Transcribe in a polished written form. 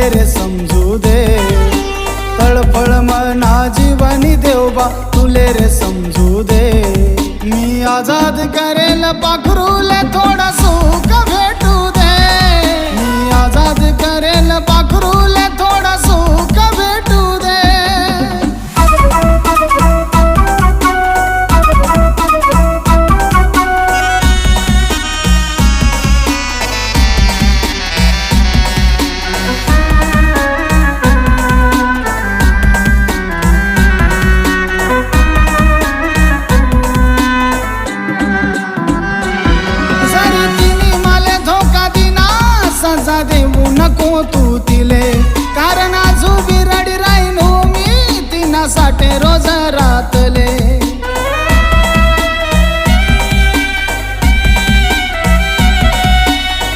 तुले रे समजू दे, तळफळ मना जीवनी देवबा तुले रे समजू दे। मी आजाद करेल पाखरूले थोडा